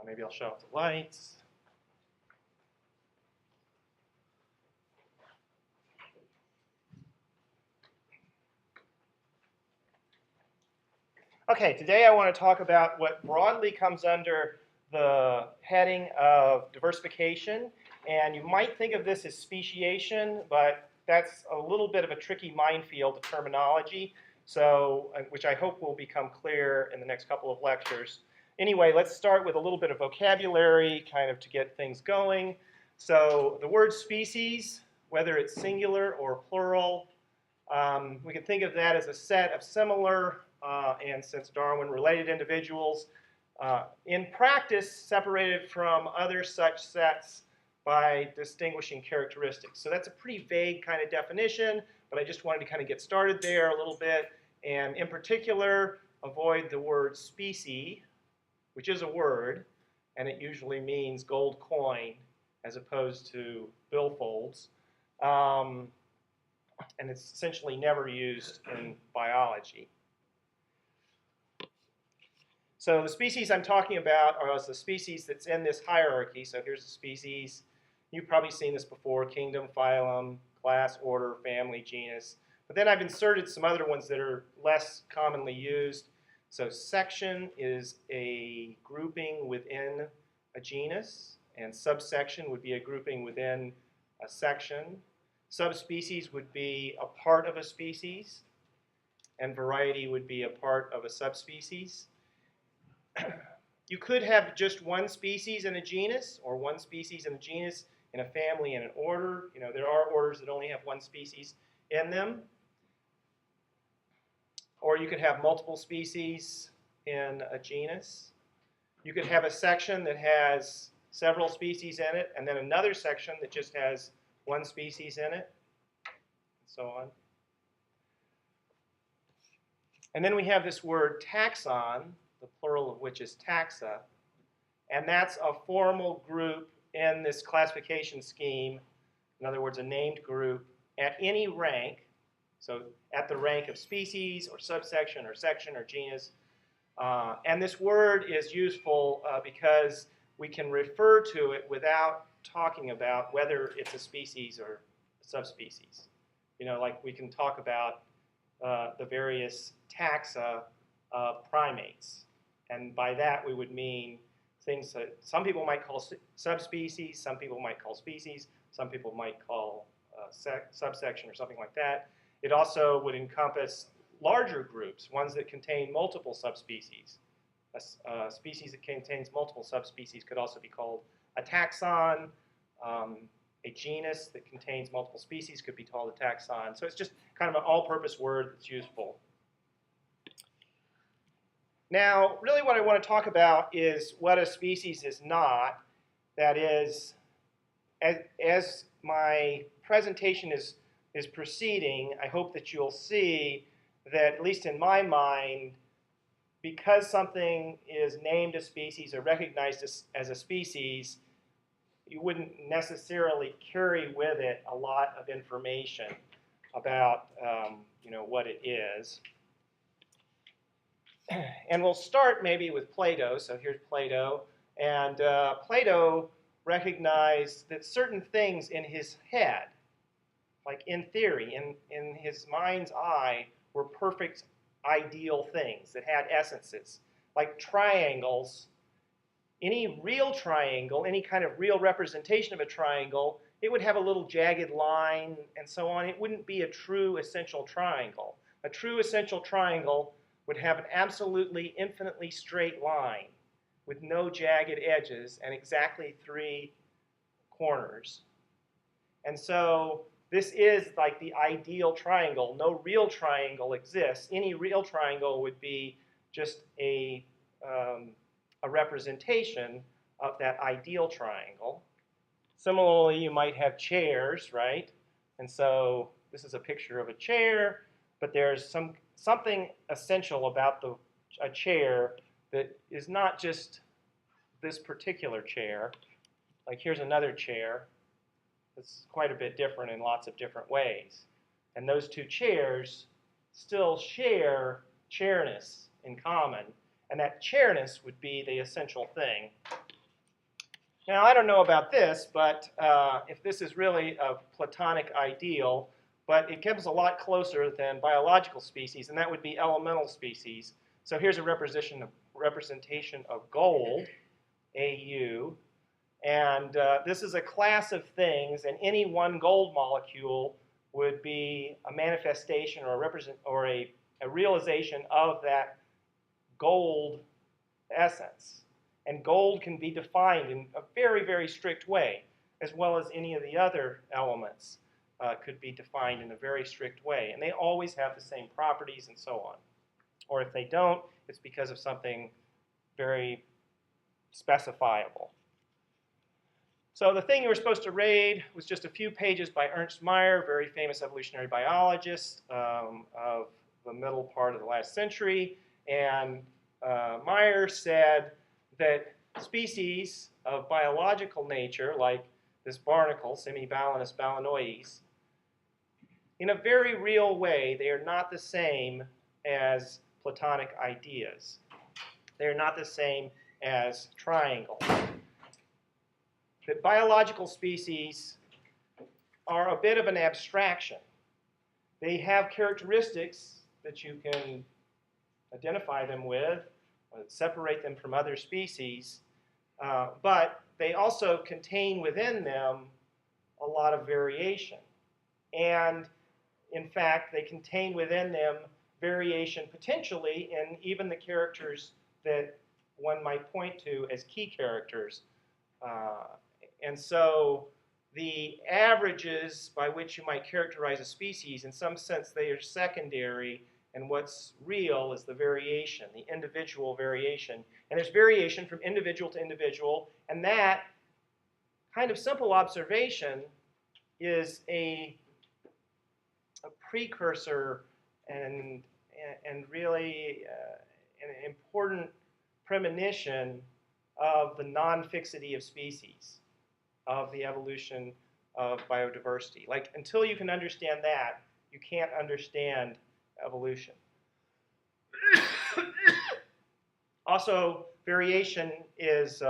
Maybe I'll shut off the lights. Okay, today I want to talk about what broadly comes under the heading of diversification. And you might think of this as speciation, but that's a little bit of a tricky minefield of terminology, which I hope will become clear in the next couple of lectures. Anyway, let's start with a little bit of vocabulary, kind of to get things going. So the word species, whether it's singular or plural, we can think of that as a set of similar and, since Darwin, related individuals, in practice separated from other such sets by distinguishing characteristics. So that's a pretty vague kind of definition, but I just wanted to kind of get started there a little bit, and in particular, avoid the word specie, which is a word, and it usually means gold coin as opposed to billfolds. And it's essentially never used in biology. So the species I'm talking about are the species that's in this hierarchy. So here's the species. You've probably seen this before: kingdom, phylum, class, order, family, genus. But then I've inserted some other ones that are less commonly used. So section is a grouping within a genus, and subsection would be a grouping within a section. Subspecies would be a part of a species, and variety would be a part of a subspecies. You could have just one species in a genus, or one species in a genus in a family and an order. You know, there are orders that only have one species in them. Or you could have multiple species in a genus. You could have a section that has several species in it, and then another section that just has one species in it, and so on. And then we have this word taxon, the plural of which is taxa, and that's a formal group in this classification scheme, in other words, a named group at any rank, so at the rank of species or subsection or section or genus. And this word is useful because we can refer to it without talking about whether it's a species or a subspecies. You know, like we can talk about the various taxa of primates. And by that we would mean things that some people might call subspecies, some people might call species, some people might call subsection or something like that. It also would encompass larger groups, ones that contain multiple subspecies. A species that contains multiple subspecies could also be called a taxon. A genus that contains multiple species could be called a taxon. So it's just kind of an all-purpose word that's useful. Now, really what I want to talk about is what a species is not. That is, as my presentation is proceeding, I hope that you'll see that, at least in my mind, because something is named a species or recognized as a species, you wouldn't necessarily carry with it a lot of information about what it is. And we'll start maybe with Plato. So here's Plato. And Plato recognized that certain things in his head, like in theory, in his mind's eye, were perfect ideal things that had essences. Like triangles, any real triangle, any kind of real representation of a triangle, it would have a little jagged line and so on. It wouldn't be a true essential triangle. A true essential triangle would have an absolutely infinitely straight line with no jagged edges and exactly 3 corners. And so this is like the ideal triangle. No real triangle exists. Any real triangle would be just a representation of that ideal triangle. Similarly, you might have chairs, right? And so this is a picture of a chair, but there's something essential about a chair that is not just this particular chair. Like here's another chair. It's quite a bit different in lots of different ways. And those two chairs still share chairness in common. And that chairness would be the essential thing Now, I don't know about this, but if this is really a Platonic ideal, but it comes a lot closer than biological species, and that would be elemental species. So here's a representation of gold, AU, and this is a class of things, and any one gold molecule would be a manifestation or a realization of that gold essence. And gold can be defined in a very, very strict way, as well as any of the other elements could be defined in a very strict way. And they always have the same properties and so on. Or if they don't, it's because of something very specifiable. So the thing you were supposed to read was just a few pages by Ernst Mayr, very famous evolutionary biologist of the middle part of the last century. And Mayr said that species of biological nature, like this barnacle, Semibalanus balanoides, in a very real way, they are not the same as Platonic ideas. They are not the same as triangles. That biological species are a bit of an abstraction. They have characteristics that you can identify them with, separate them from other species, but they also contain within them a lot of variation. And in fact, they contain within them variation potentially in even the characters that one might point to as key characters. And so the averages by which you might characterize a species, in some sense, they are secondary, and what's real is the variation, the individual variation. And there's variation from individual to individual, and that kind of simple observation is a precursor and really an important premonition of the non-fixity of species, of the evolution of biodiversity. Like, until you can understand that, you can't understand evolution. Also, variation is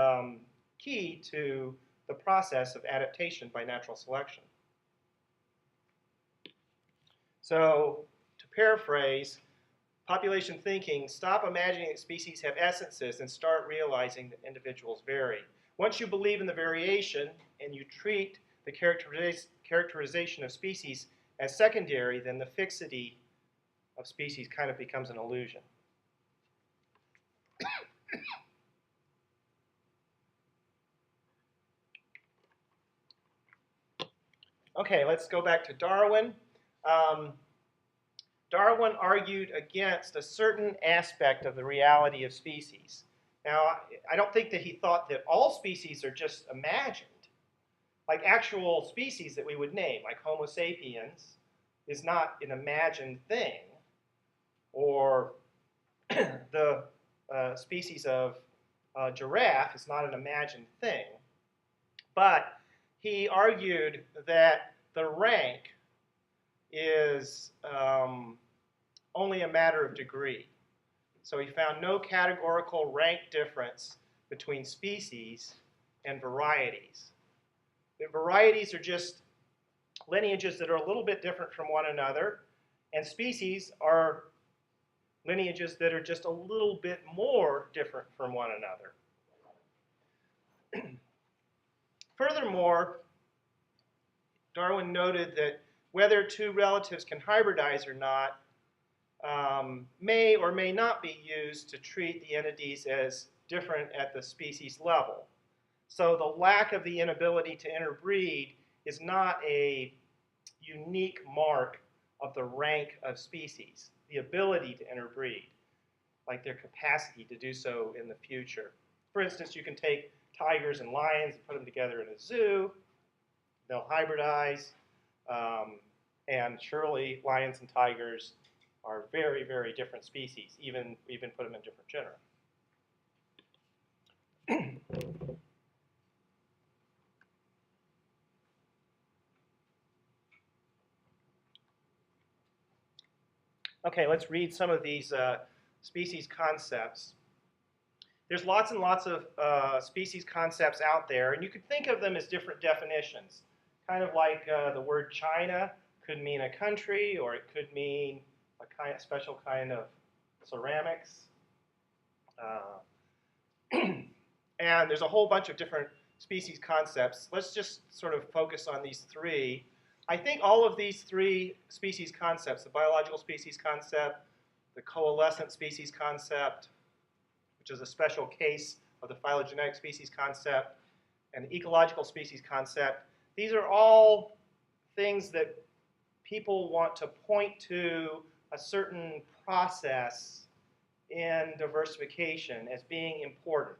key to the process of adaptation by natural selection. So, to paraphrase, population thinking, stop imagining that species have essences and start realizing that individuals vary. Once you believe in the variation and you treat the characterization of species as secondary, then the fixity of species kind of becomes an illusion. Okay, let's go back to Darwin. Darwin argued against a certain aspect of the reality of species. Now, I don't think that he thought that all species are just imagined. Like actual species that we would name, like Homo sapiens, is not an imagined thing. Or the species of giraffe is not an imagined thing. But he argued that the rank is only a matter of degree. So he found no categorical rank difference between species and varieties. The varieties are just lineages that are a little bit different from one another, and species are lineages that are just a little bit more different from one another. Furthermore, Darwin noted that whether two relatives can hybridize or not may or may not be used to treat the entities as different at the species level. So the lack of the inability to interbreed is not a unique mark of the rank of species, the ability to interbreed, like their capacity to do so in the future. For instance, you can take tigers and lions and put them together in a zoo. They'll hybridize, and surely lions and tigers are very, very different species, even put them in different genera. Okay, let's read some of these species concepts. There's lots and lots of species concepts out there, and you could think of them as different definitions. Kind of like the word China could mean a country, or it could mean a special kind of ceramics. And there's a whole bunch of different species concepts. Let's just sort of focus on these three. I think all of these three species concepts, the biological species concept, the coalescent species concept, which is a special case of the phylogenetic species concept, and the ecological species concept, these are all things that people want to point to a certain process in diversification as being important.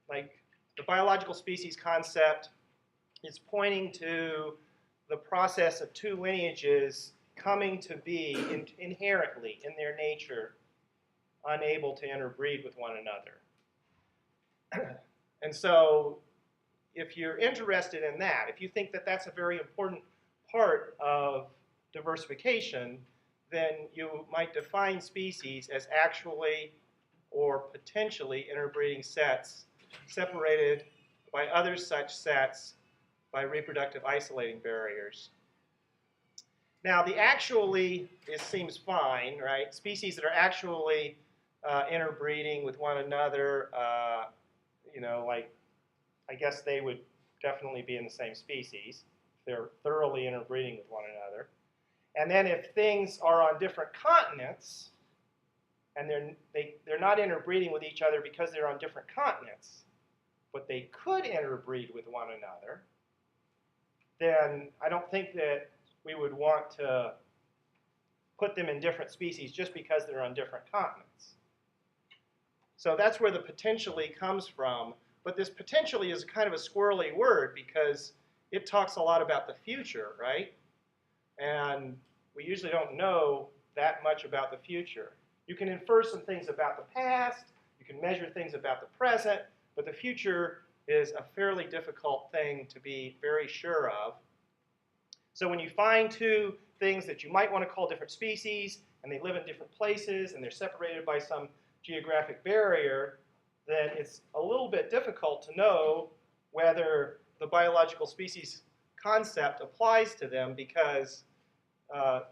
Like the biological species concept is pointing to the process of two lineages coming to be inherently in their nature unable to interbreed with one another. And so if you're interested in that, if you think that that's a very important part of diversification, then you might define species as actually or potentially interbreeding sets separated by other such sets by reproductive isolating barriers. Now, the actually seems fine, right? Species that are actually interbreeding with one another, like I guess they would definitely be in the same species. They're thoroughly interbreeding with one another. And then if things are on different continents, and they're not interbreeding with each other because they're on different continents, but they could interbreed with one another, then I don't think that we would want to put them in different species just because they're on different continents. So that's where the potentially comes from. But this potentially is kind of a squirrely word because it talks a lot about the future, right? And we usually don't know that much about the future. You can infer some things about the past, you can measure things about the present, but the future is a fairly difficult thing to be very sure of. So when you find two things that you might want to call different species, and they live in different places, and they're separated by some geographic barrier, then it's a little bit difficult to know whether the biological species concept applies to them because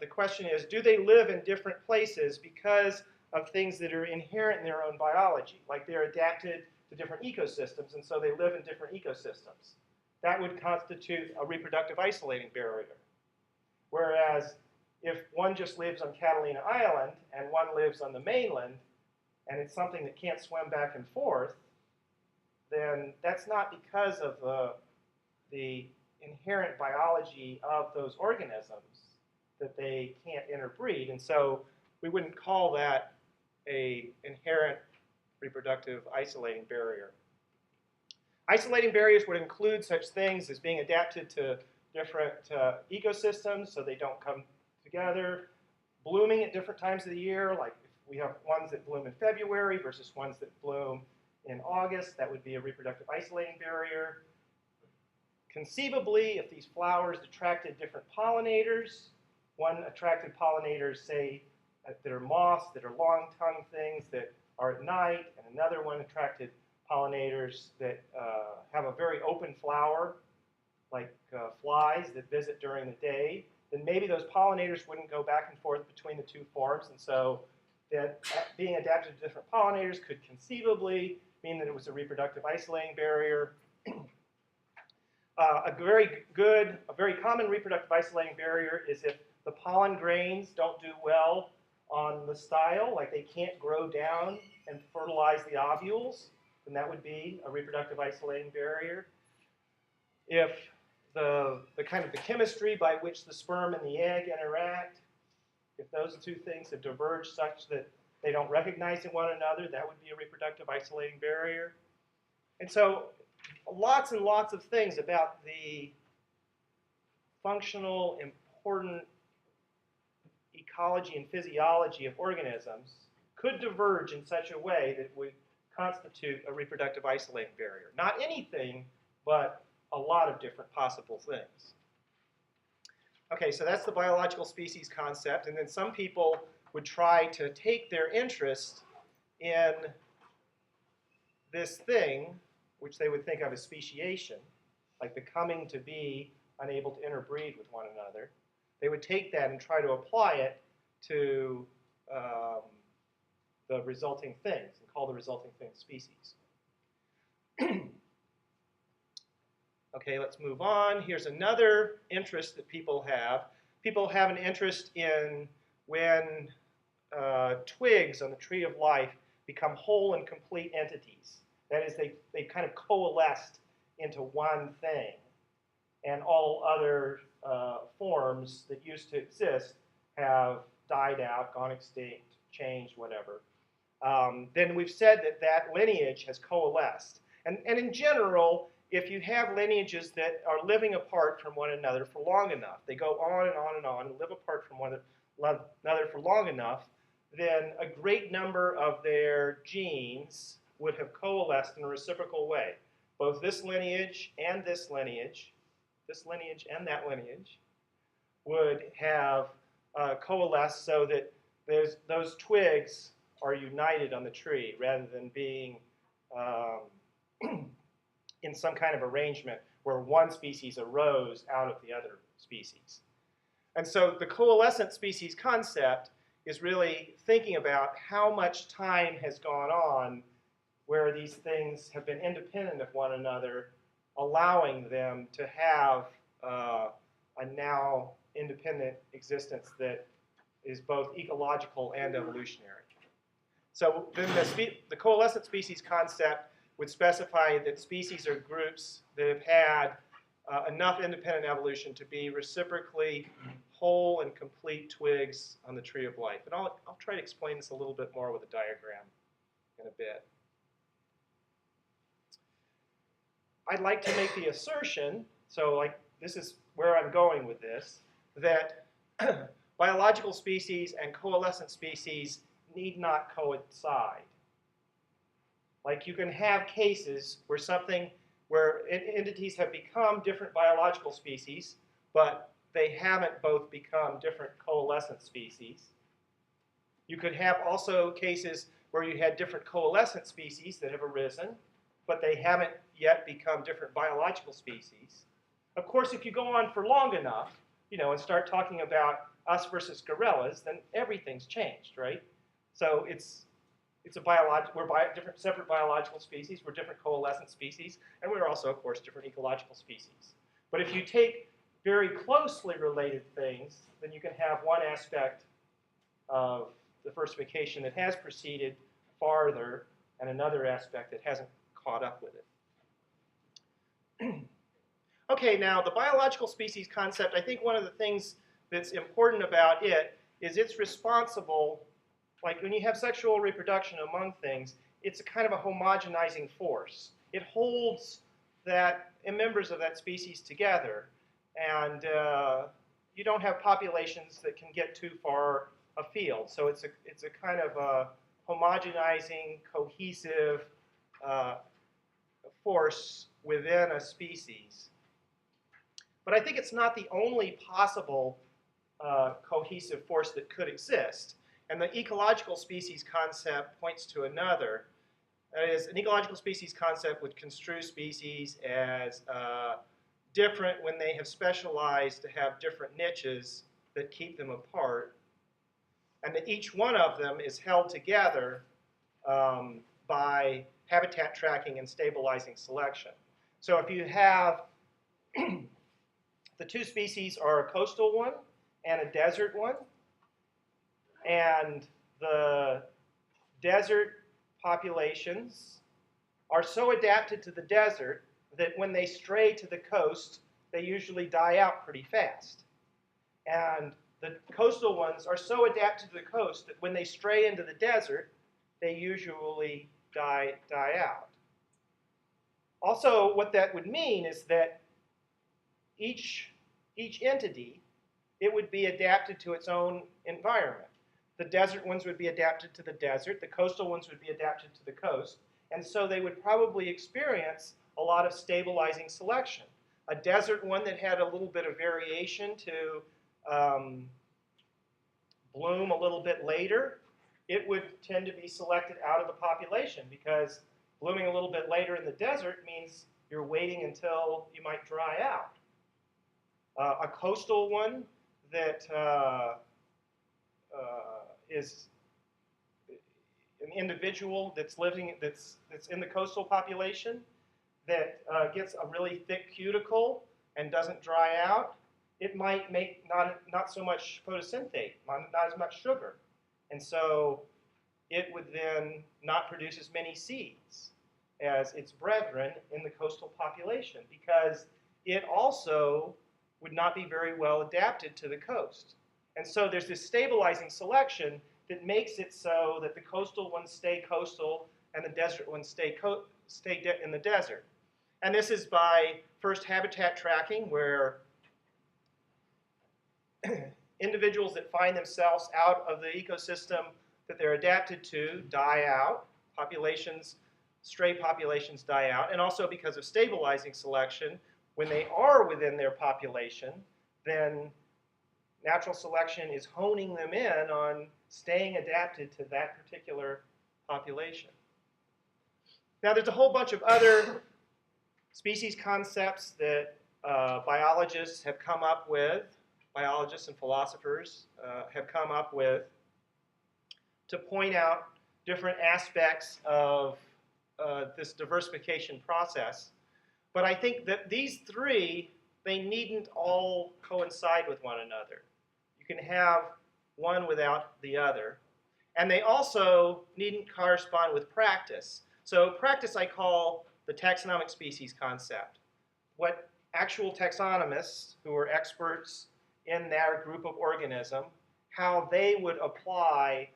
the question is, do they live in different places because of things that are inherent in their own biology, like they're adapted to different ecosystems, and so they live in different ecosystems? That would constitute a reproductive isolating barrier. Whereas if one just lives on Catalina Island and one lives on the mainland, and it's something that can't swim back and forth, then that's not because of the inherent biology of those organisms that they can't interbreed. And so we wouldn't call that an inherent reproductive isolating barrier. Isolating barriers would include such things as being adapted to different ecosystems so they don't come together, blooming at different times of the year, like if we have ones that bloom in February versus ones that bloom in August, that would be a reproductive isolating barrier. Conceivably, if these flowers attracted different pollinators, one attracted pollinators, say, that are moths, that are long-tongued things that are at night, and another one attracted pollinators that have a very open flower, like flies that visit during the day, then maybe those pollinators wouldn't go back and forth between the two forms, and so that being adapted to different pollinators could conceivably mean that it was a reproductive isolating barrier. A very common reproductive isolating barrier is if the pollen grains don't do well on the style, like they can't grow down and fertilize the ovules, then that would be a reproductive isolating barrier. If the kind of the chemistry by which the sperm and the egg interact, if those two things have diverged such that they don't recognize one another, that would be a reproductive isolating barrier. And so lots and lots of things about the functional, important ecology and physiology of organisms could diverge in such a way that would constitute a reproductive isolating barrier. Not anything, but a lot of different possible things. Okay, so that's the biological species concept, and then some people would try to take their interest in this thing, which they would think of as speciation, like the coming to be unable to interbreed with one another, they would take that and try to apply it to the resulting things and call the resulting things species. Okay, let's move on. Here's another interest that people have. People have an interest in when twigs on the tree of life become whole and complete entities. That is, they kind of coalesced into one thing, and all other forms that used to exist have died out, gone extinct, changed, whatever. Then we've said that that lineage has coalesced. And in general, if you have lineages that are living apart from one another for long enough, they go on and on and on and live apart from one another for long enough, then a great number of their genes would have coalesced in a reciprocal way. Both this lineage and this lineage and that lineage, would have coalesced so that those twigs are united on the tree rather than being in some kind of arrangement where one species arose out of the other species. And so the coalescent species concept is really thinking about how much time has gone on where these things have been independent of one another, allowing them to have a now independent existence that is both ecological and evolutionary. So then the coalescent species concept would specify that species are groups that have had enough independent evolution to be reciprocally whole and complete twigs on the tree of life. And I'll try to explain this a little bit more with a diagram in a bit. I'd like to make the assertion, so like this is where I'm going with this, that biological species and coalescent species need not coincide. Like you can have cases where entities have become different biological species, but they haven't both become different coalescent species. You could have also cases where you had different coalescent species that have arisen, but they haven't yet become different biological species. Of course, if you go on for long enough, and start talking about us versus gorillas, then everything's changed, right? So we're different separate biological species, we're different coalescent species, and we're also, of course, different ecological species. But if you take very closely related things, then you can have one aspect of diversification that has proceeded farther and another aspect that hasn't caught up with it. Okay, now the biological species concept, I think one of the things that's important about it is it's responsible, like when you have sexual reproduction among things, it's a kind of a homogenizing force. It holds members of that species together, and you don't have populations that can get too far afield. So it's a kind of a homogenizing, cohesive force within a species. But I think it's not the only possible cohesive force that could exist. And the ecological species concept points to another. That is, an ecological species concept would construe species as different when they have specialized to have different niches that keep them apart, and that each one of them is held together by habitat tracking and stabilizing selection. So if you have the two species are a coastal one and a desert one, and the desert populations are so adapted to the desert that when they stray to the coast, they usually die out pretty fast. And the coastal ones are so adapted to the coast that when they stray into the desert, they usually die out. Also, what that would mean is that each entity, it would be adapted to its own environment. The desert ones would be adapted to the desert, the coastal ones would be adapted to the coast, and so they would probably experience a lot of stabilizing selection. A desert one that had a little bit of variation to bloom a little bit later, it would tend to be selected out of the population because Blooming a little bit later in the desert means you're waiting until you might dry out. A coastal one that is an individual that's living that's in the coastal population that gets a really thick cuticle and doesn't dry out, it might make not so much photosynthate, not as much sugar, and so it would then not produce as many seeds as its brethren in the coastal population because it also would not be very well adapted to the coast. And so there's this stabilizing selection that makes it so that the coastal ones stay coastal and the desert ones stay in the desert. And this is by first habitat tracking, where individuals that find themselves out of the ecosystem that they're adapted to die out, stray populations die out, and also because of stabilizing selection, when they are within their population, then natural selection is honing them in on staying adapted to that particular population. Now, there's a whole bunch of other species concepts that biologists have come up with, biologists and philosophers have come up with to point out different aspects of this diversification process. But I think that these three, they needn't all coincide with one another. You can have one without the other. And they also needn't correspond with practice. So practice I call the taxonomic species concept. What actual taxonomists, who are experts in their group of organism, how they would apply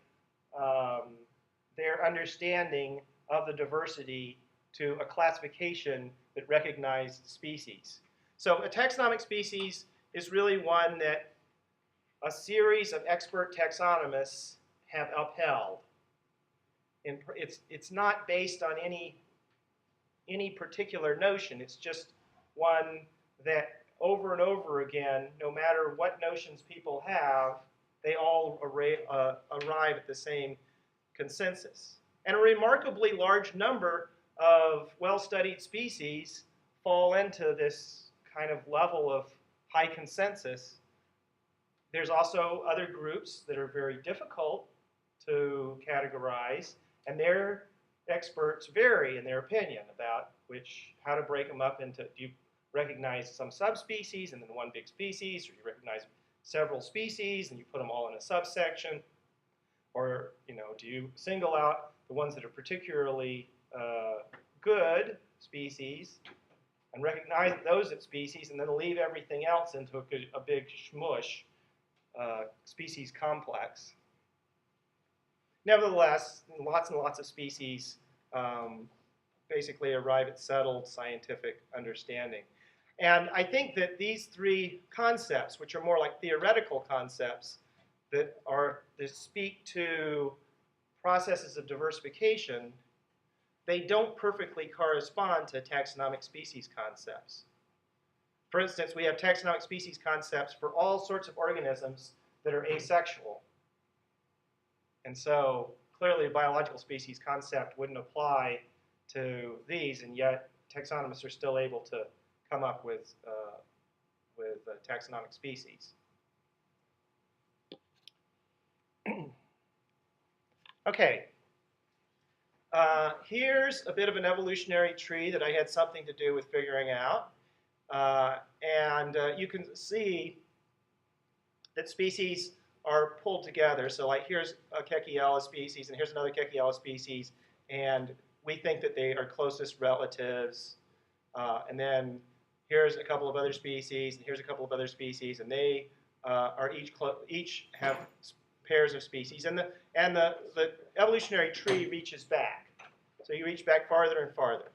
their understanding of the diversity to a classification that recognized species. So a taxonomic species is really one that a series of expert taxonomists have upheld. And it's not based on any particular notion. It's just one that over and over again, no matter what notions people have, they all arrive at the same consensus. And a remarkably large number of well-studied species fall into this kind of level of high consensus. There's also other groups that are very difficult to categorize, and their experts vary in their opinion about how to break them up into, do you recognize some subspecies and then one big species, or you recognize several species and you put them all in a subsection, or do you single out the ones that are particularly good species and recognize those as species and then leave everything else into a big shmush species complex. Nevertheless, lots and lots of species basically arrive at settled scientific understanding. And I think that these three concepts, which are more like theoretical concepts that speak to processes of diversification, they don't perfectly correspond to taxonomic species concepts. For instance, we have taxonomic species concepts for all sorts of organisms that are asexual. And so clearly a biological species concept wouldn't apply to these, and yet taxonomists are still able to come up with taxonomic species. Okay. Here's a bit of an evolutionary tree that I had something to do with figuring out. You can see that species are pulled together. So like here's a Kekiella species, and here's another Kekiella species, and we think that they are closest relatives. And then here's a couple of other species, and here's a couple of other species, and they are each have pairs of species. And the evolutionary tree reaches back. So you reach back farther and farther.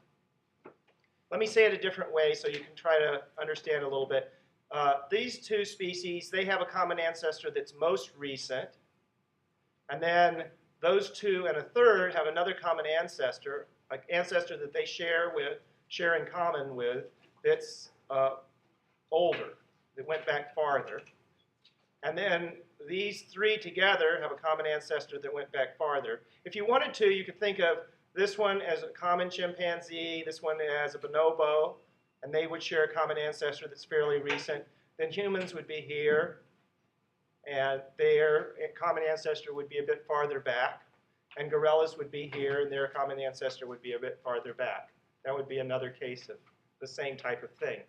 Let me say it a different way so you can try to understand a little bit. These two species, they have a common ancestor that's most recent. And then those two and a third have another common ancestor, an ancestor that they share in common with, that's older, that went back farther. And then these three together have a common ancestor that went back farther. If you wanted to, you could think of this one as a common chimpanzee, this one as a bonobo, and they would share a common ancestor that's fairly recent. Then humans would be here, and their common ancestor would be a bit farther back. And gorillas would be here, and their common ancestor would be a bit farther back. That would be another case of the same type of thing.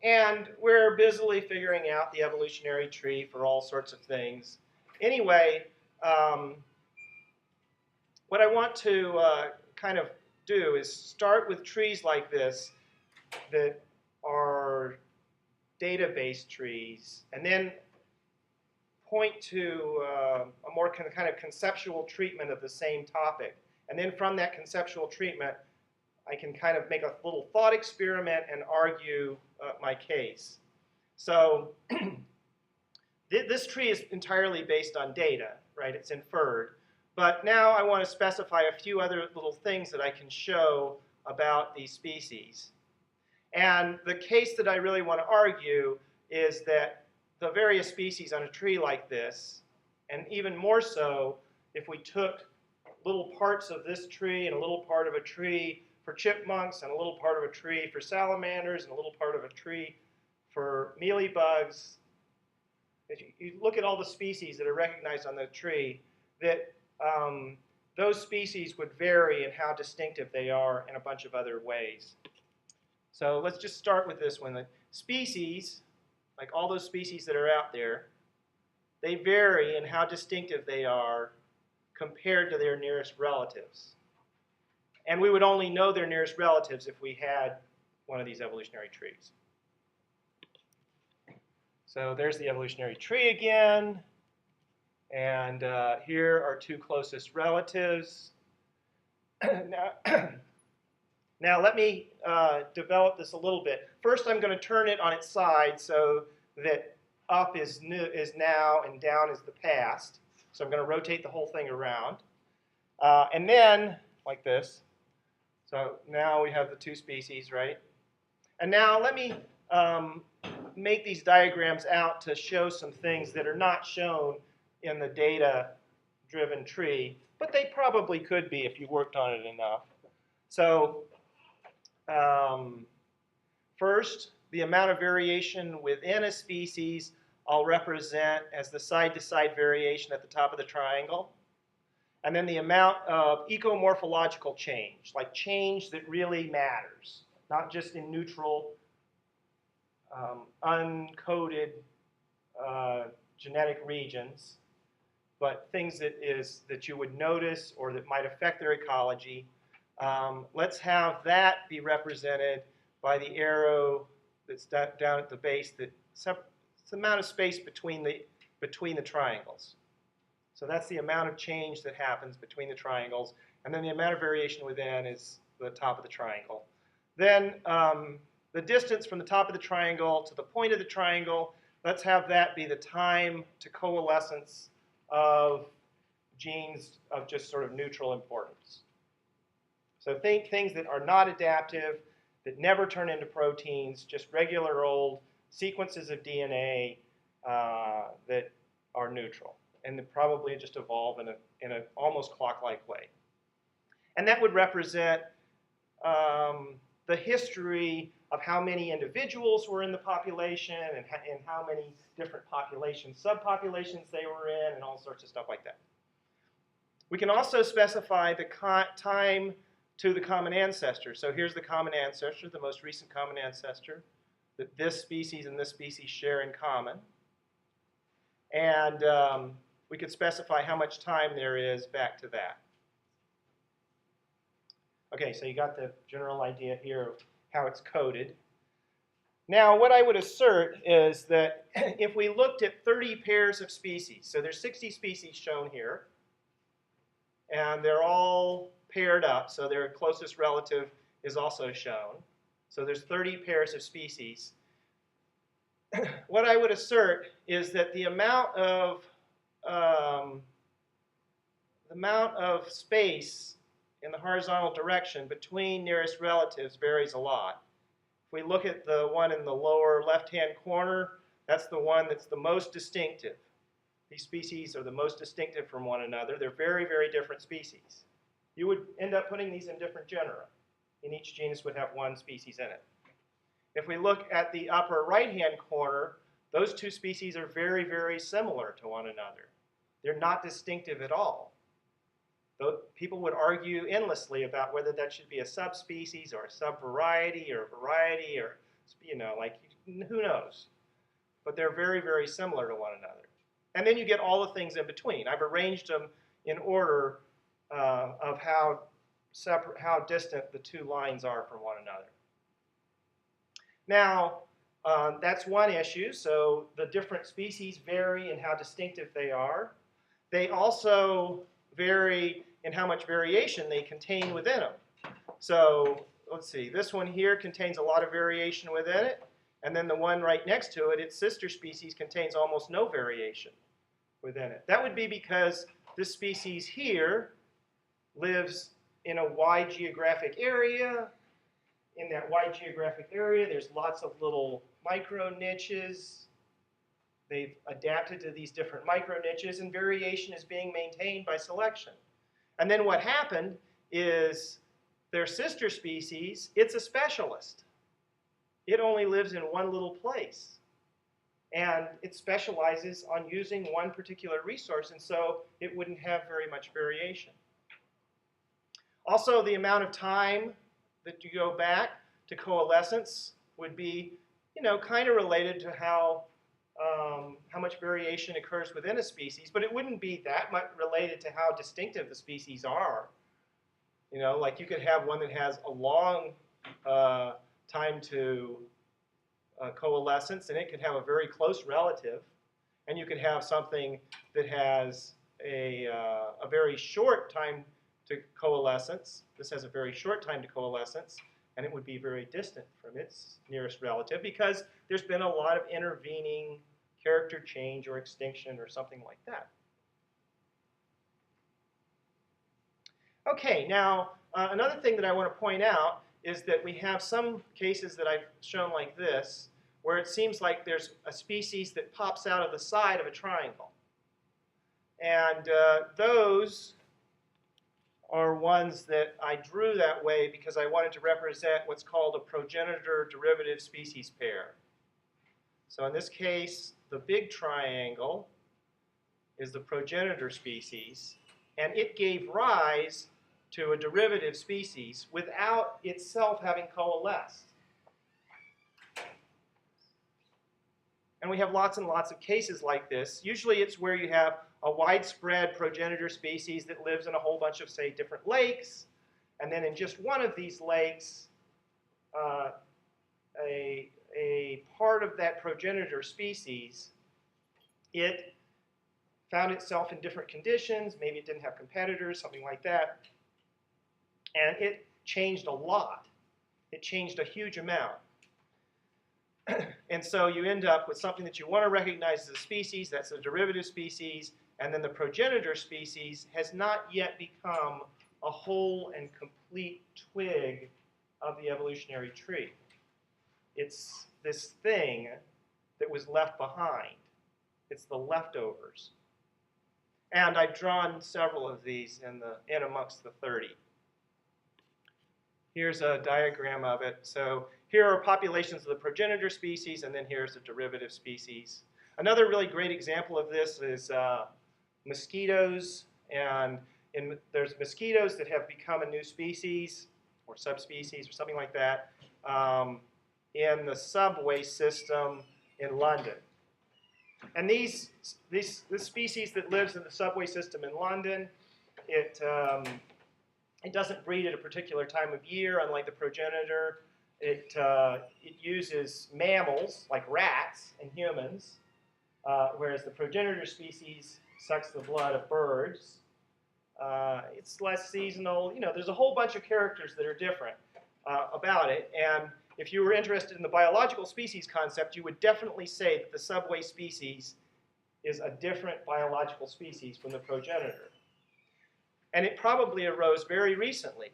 And we're busily figuring out the evolutionary tree for all sorts of things. Anyway, what I want to kind of do is start with trees like this that are database trees, and then point to a more kind of conceptual treatment of the same topic. And then from that conceptual treatment, I can kind of make a little thought experiment and argue my case. So this tree is entirely based on data, right? It's inferred. But now I want to specify a few other little things that I can show about these species. And the case that I really want to argue is that the various species on a tree like this, and even more so if we took little parts of this tree and a little part of a tree for chipmunks and a little part of a tree for salamanders and a little part of a tree for mealybugs, if you look at all the species that are recognized on the tree, that those species would vary in how distinctive they are in a bunch of other ways. So let's just start with this one. The species, like all those species that are out there, they vary in how distinctive they are compared to their nearest relatives. And we would only know their nearest relatives if we had one of these evolutionary trees. So there's the evolutionary tree again. And here are two closest relatives. Now let me develop this a little bit. First, I'm going to turn it on its side so that up is now and down is the past. So I'm going to rotate the whole thing around. And then, like this. So now we have the two species, right? And now let me make these diagrams out to show some things that are not shown in the data-driven tree, but they probably could be if you worked on it enough. So first, the amount of variation within a species I'll represent as the side-to-side variation at the top of the triangle. And then the amount of ecomorphological change, like change that really matters, not just in neutral, uncoded genetic regions, but things that you would notice or that might affect their ecology. Let's have that be represented by the arrow that's down at the base. It's the amount of space between the triangles. So that's the amount of change that happens between the triangles. And then the amount of variation within is the top of the triangle. Then the distance from the top of the triangle to the point of the triangle, let's have that be the time to coalescence of genes of just sort of neutral importance. So think things that are not adaptive, that never turn into proteins, just regular old sequences of DNA that are neutral and that probably just evolve in an almost clock-like way. And that would represent the history of how many individuals were in the population and how many different population subpopulations they were in and all sorts of stuff like that. We can also specify the time to the common ancestor. So here's the common ancestor, the most recent common ancestor that this species and this species share in common. And we could specify how much time there is back to that. Okay, so you got the general idea here of how it's coded. Now, what I would assert is that if we looked at 30 pairs of species, so there's 60 species shown here, and they're all paired up, so their closest relative is also shown. So there's 30 pairs of species. What I would assert is that the amount of space in the horizontal direction between nearest relatives varies a lot. If we look at the one in the lower left-hand corner, that's the one that's the most distinctive. These species are the most distinctive from one another. They're very, very different species. You would end up putting these in different genera, and each genus would have one species in it. If we look at the upper right-hand corner, those two species are very, very similar to one another. They're not distinctive at all. Though people would argue endlessly about whether that should be a subspecies or a subvariety or a variety or, like, who knows? But they're very, very similar to one another. And then you get all the things in between. I've arranged them in order of how distant the two lines are from one another. Now, that's one issue. So the different species vary in how distinctive they are. They also vary in how much variation they contain within them. So let's see, this one here contains a lot of variation within it. And then the one right next to it, its sister species, contains almost no variation within it. That would be because this species here lives in a wide geographic area. In that wide geographic area, there's lots of little micro niches. They've adapted to these different micro niches, and variation is being maintained by selection. And then what happened is their sister species, it's a specialist. It only lives in one little place. And it specializes on using one particular resource, and so it wouldn't have very much variation. Also, the amount of time that you go back to coalescence would be, kind of related to how much variation occurs within a species, but it wouldn't be that much related to how distinctive the species are. Like you could have one that has a long time to coalescence, and it could have a very close relative, and you could have something that has a very short time to coalescence. This has a very short time to coalescence, and it would be very distant from its nearest relative because there's been a lot of intervening character change or extinction or something like that. Okay, now another thing that I want to point out is that we have some cases that I've shown like this, where it seems like there's a species that pops out of the side of a triangle. And those are ones that I drew that way because I wanted to represent what's called a progenitor-derivative species pair. So in this case, the big triangle is the progenitor species, and it gave rise to a derivative species without itself having coalesced. And we have lots and lots of cases like this. Usually it's where you have a widespread progenitor species that lives in a whole bunch of, say, different lakes. And then in just one of these lakes, a part of that progenitor species, it found itself in different conditions. Maybe it didn't have competitors, something like that. And it changed a lot. It changed a huge amount. And so you end up with something that you want to recognize as a species, that's a derivative species, and then the progenitor species has not yet become a whole and complete twig of the evolutionary tree. It's this thing that was left behind. It's the leftovers. And I've drawn several of these in amongst the 30. Here's a diagram of it. So here are populations of the progenitor species, and then here's the derivative species. Another really great example of this is mosquitoes. And there's mosquitoes that have become a new species or subspecies or something like that in the subway system in London. And this species that lives in the subway system in London, it doesn't breed at a particular time of year, unlike the progenitor. It uses mammals, like rats and humans, whereas the progenitor species sucks the blood of birds. It's less seasonal. There's a whole bunch of characters that are different about it. And if you were interested in the biological species concept, you would definitely say that the subway species is a different biological species from the progenitor. And it probably arose very recently,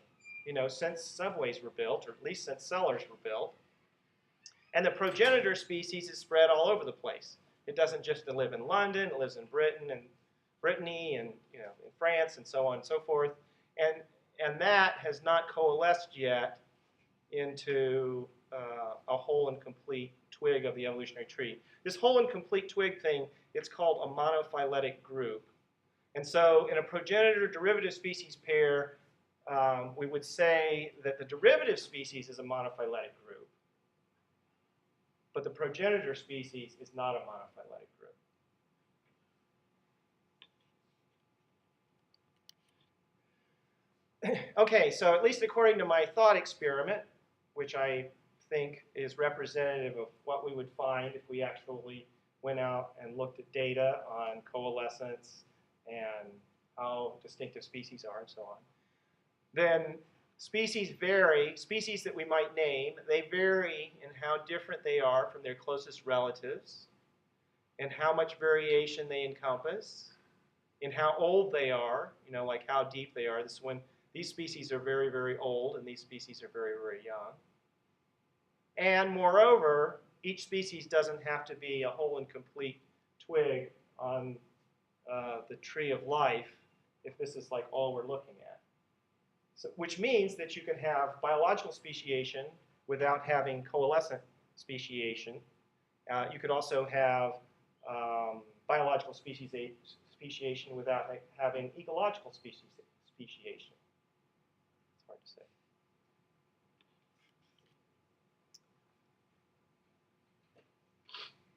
since subways were built, or at least since cellars were built. And the progenitor species is spread all over the place. It doesn't just live in London. It lives in Britain and Brittany and in France and so on and so forth. And that has not coalesced yet into a whole and complete twig of the evolutionary tree. This whole and complete twig thing, it's called a monophyletic group. And so in a progenitor-derivative species pair, we would say that the derivative species is a monophyletic group, but the progenitor species is not a monophyletic group. Okay, so at least according to my thought experiment, which I think is representative of what we would find if we actually went out and looked at data on coalescence and how distinctive species are and so on, then species vary. Species that we might name, they vary in how different they are from their closest relatives, and how much variation they encompass, in how old they are, like how deep they are. This is when these species are very, very old, and these species are very, very young. And moreover, each species doesn't have to be a whole and complete twig on the tree of life if this is like all we're looking at. So, which means that you can have biological speciation without having coalescent speciation. You could also have biological speciation without having ecological speciation. It's hard to say.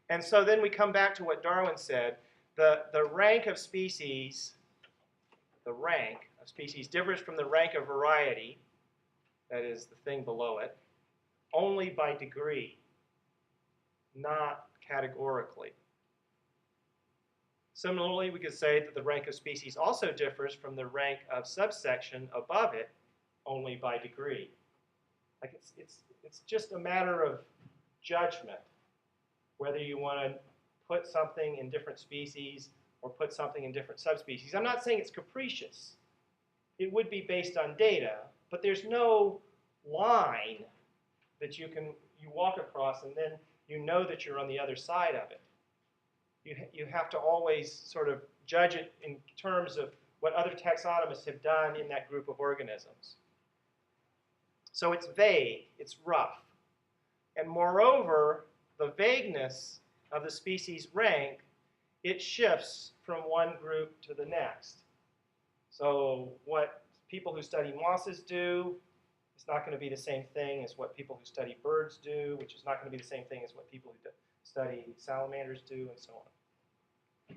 And so then we come back to what Darwin said. The rank of species, differs from the rank of variety, that is the thing below it, only by degree, not categorically. Similarly, we could say that the rank of species also differs from the rank of subsection above it only by degree. Like it's just a matter of judgment, whether you want to put something in different species or put something in different subspecies. I'm not saying it's capricious. It would be based on data, but there's no line that you walk across and then you know that you're on the other side of it. You have to always sort of judge it in terms of what other taxonomists have done in that group of organisms. So it's vague, it's rough. And moreover, the vagueness of the species rank, it shifts from one group to the next. So what people who study mosses do is not going to be the same thing as what people who study birds do, which is not going to be the same thing as what people who study salamanders do, and so on.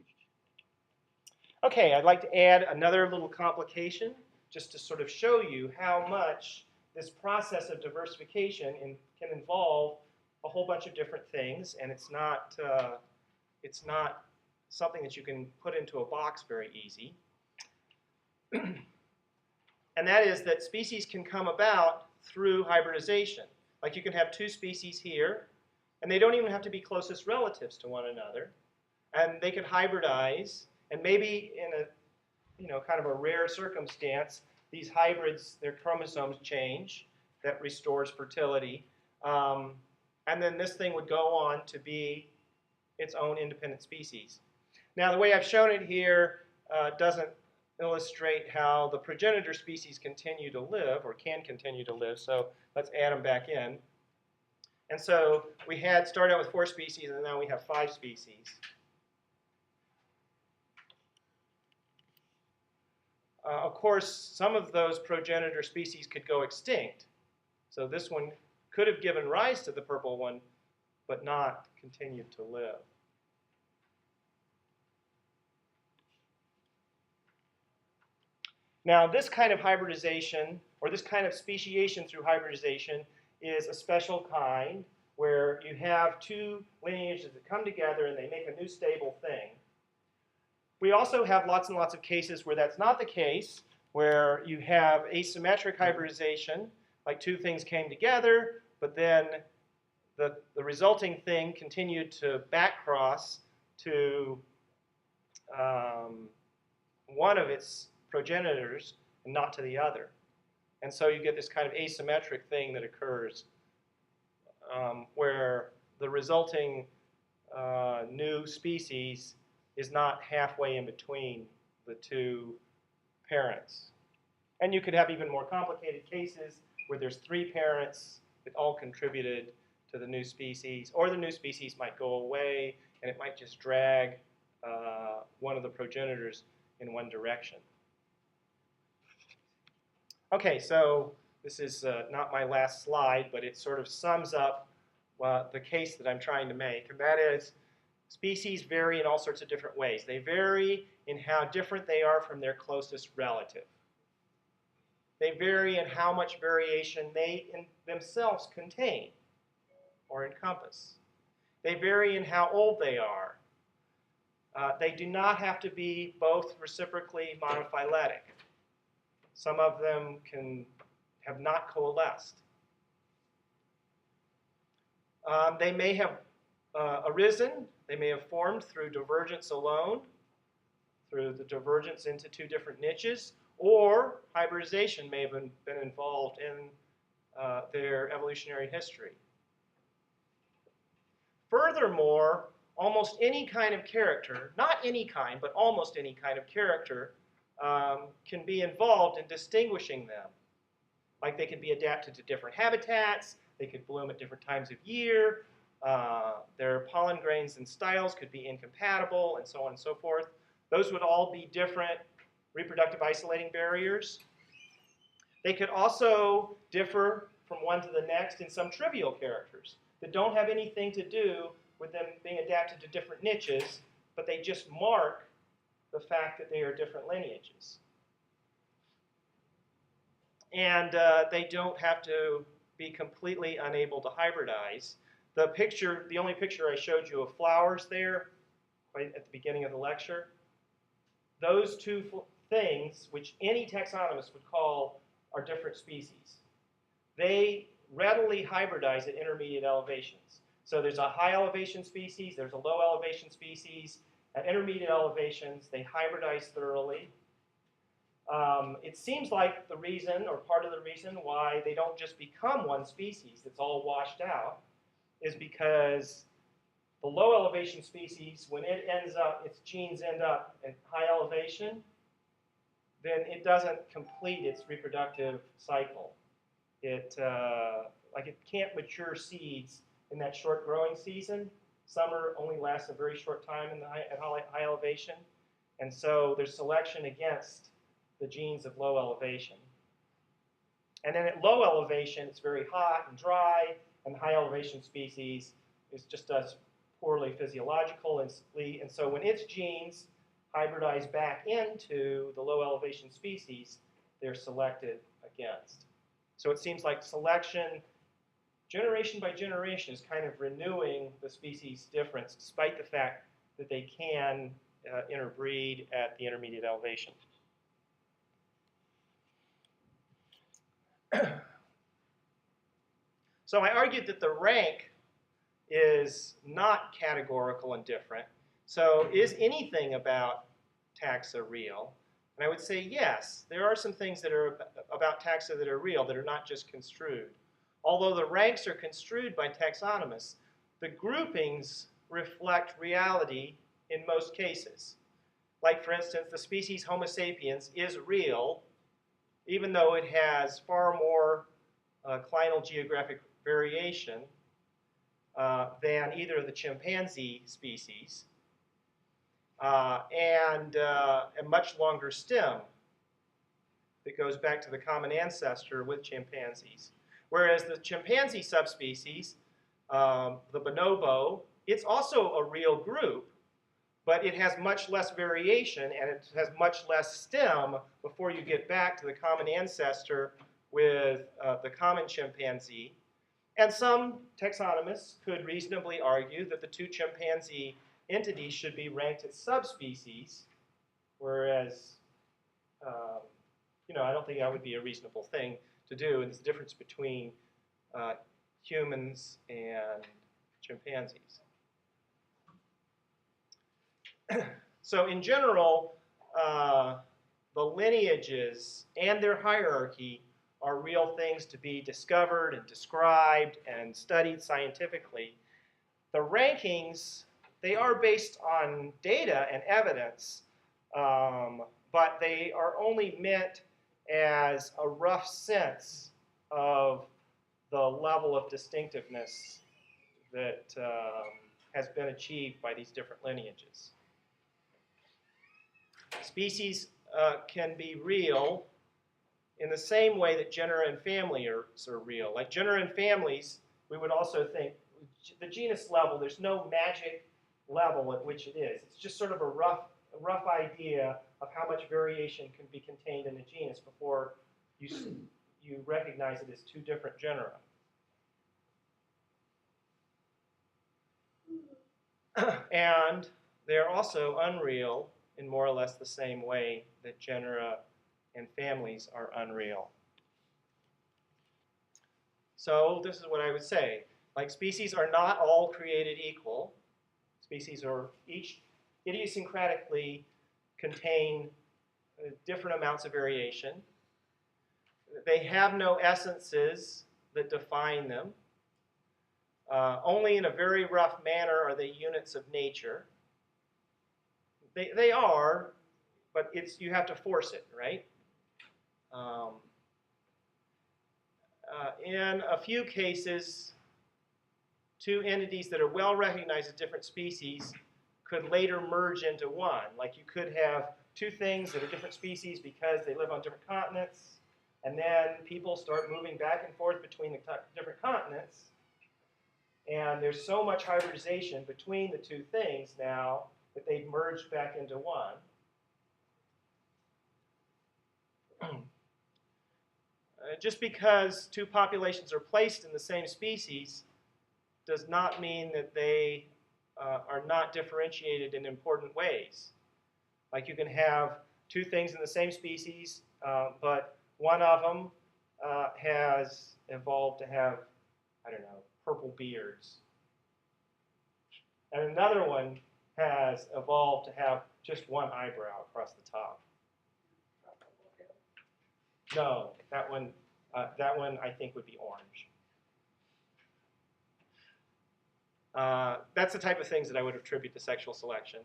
Okay, I'd like to add another little complication just to sort of show you how much this process of diversification can involve a whole bunch of different things, and it's not something that you can put into a box very easy. And that is that species can come about through hybridization. Like you can have two species here, and they don't even have to be closest relatives to one another, and they can hybridize, and maybe in a kind of a rare circumstance, these hybrids, their chromosomes change, that restores fertility. And then this thing would go on to be its own independent species. Now, the way I've shown it here doesn't illustrate how the progenitor species continue to live or can continue to live, so let's add them back in. And so we had started out with 4 species, and now we have 5 species. Of course, some of those progenitor species could go extinct. So this one could have given rise to the purple one, but not continued to live. Now, this kind of hybridization, or this kind of speciation through hybridization, is a special kind where you have 2 lineages that come together and they make a new stable thing. We also have lots and lots of cases where that's not the case, where you have asymmetric hybridization, like 2 things came together, but then the resulting thing continued to backcross to one of its progenitors and not to the other. And so you get this kind of asymmetric thing that occurs where the resulting new species is not halfway in between the two parents. And you could have even more complicated cases where there's 3 parents that all contributed to the new species, or the new species might go away and it might just drag one of the progenitors in one direction. Okay, so this is not my last slide, but it sort of sums up the case that I'm trying to make, and that is species vary in all sorts of different ways. They vary in how different they are from their closest relative. They vary in how much variation they in themselves contain or encompass. They vary in how old they are. They do not have to be both reciprocally monophyletic. Some of them have not coalesced. They may have arisen, they may have formed through divergence alone, through the divergence into 2 different niches, or hybridization may have been involved in their evolutionary history. Furthermore, almost any kind of character, not any kind, but almost any kind of character, can be involved in distinguishing them. Like they could be adapted to different habitats, they could bloom at different times of year, their pollen grains and styles could be incompatible, and so on and so forth. Those would all be different reproductive isolating barriers. They could also differ from one to the next in some trivial characters that don't have anything to do with them being adapted to different niches, but they just mark the fact that they are different lineages. And they don't have to be completely unable to hybridize. The only picture I showed you of flowers there, right at the beginning of the lecture, those 2 things, which any taxonomist would call are different species, they readily hybridize at intermediate elevations. So there's a high elevation species, there's a low elevation species. At intermediate elevations, they hybridize thoroughly. It seems like the reason, or part of the reason, why they don't just become one species that's all washed out is because the low elevation species, when it ends up, its genes end up at high elevation, then it doesn't complete its reproductive cycle. It can't mature seeds in that short growing season. Summer only lasts a very short time at high elevation, and so there's selection against the genes of low elevation. And then at low elevation, it's very hot and dry, and the high elevation species just does poorly physiologically, and so when its genes hybridize back into the low elevation species, they're selected against. So it seems like selection, generation by generation, is kind of renewing the species difference, despite the fact that they can interbreed at the intermediate elevation. So I argued that the rank is not categorical and different. So is anything about taxa real? And I would say yes, there are some things that are about taxa that are real, that are not just construed. Although the ranks are construed by taxonomists, the groupings reflect reality in most cases. Like, for instance, the species Homo sapiens is real, even though it has far more clinal geographic variation than either of the chimpanzee species, and a much longer stem that goes back to the common ancestor with chimpanzees. Whereas the chimpanzee subspecies, the bonobo, it's also a real group, but it has much less variation and it has much less stem before you get back to the common ancestor with the common chimpanzee. And some taxonomists could reasonably argue that the 2 chimpanzee entities should be ranked as subspecies, whereas, I don't think that would be a reasonable thing to do. And there's a difference between humans and chimpanzees. So in general, the lineages and their hierarchy are real things to be discovered and described and studied scientifically. The rankings they are based on data and evidence, but they are only meant as a rough sense of the level of distinctiveness that has been achieved by these different lineages. Species can be real in the same way that genera and families are real. Like genera and families, we would also think the genus level, there's no magic level at which it is. It's just sort of a rough idea of how much variation can be contained in a genus before you recognize it as two different genera. And they're also unreal in more or less the same way that genera and families are unreal. So this is what I would say. Like, species are not all created equal. Species are each idiosyncratically contain different amounts of variation. They have no essences that define them. Only in a very rough manner are they units of nature. They are, but you have to force it, right? In a few cases, two entities that are well recognized as different species could later merge into one. Like, you could have two things that are different species because they live on different continents, and then people start moving back and forth between the different continents, and there's so much hybridization between the two things now that they've merged back into one. Just because two populations are placed in the same species does not mean that they are not differentiated in important ways. Like, you can have two things in the same species, but one of them has evolved to have, I don't know, purple beards. And another one has evolved to have just one eyebrow across the top. No, that one I think would be orange. That's the type of things that I would attribute to sexual selection.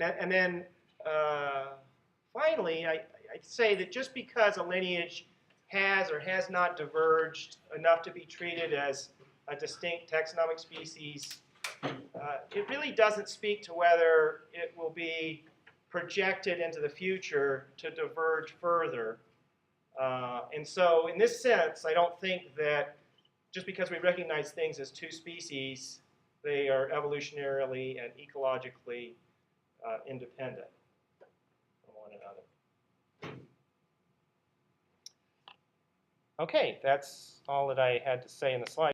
And then finally, I'd say that just because a lineage has or has not diverged enough to be treated as a distinct taxonomic species, it really doesn't speak to whether it will be projected into the future to diverge further. And so in this sense, I don't think that just because we recognize things as two species, they are evolutionarily and ecologically independent from one another. Okay, that's all that I had to say in the slide.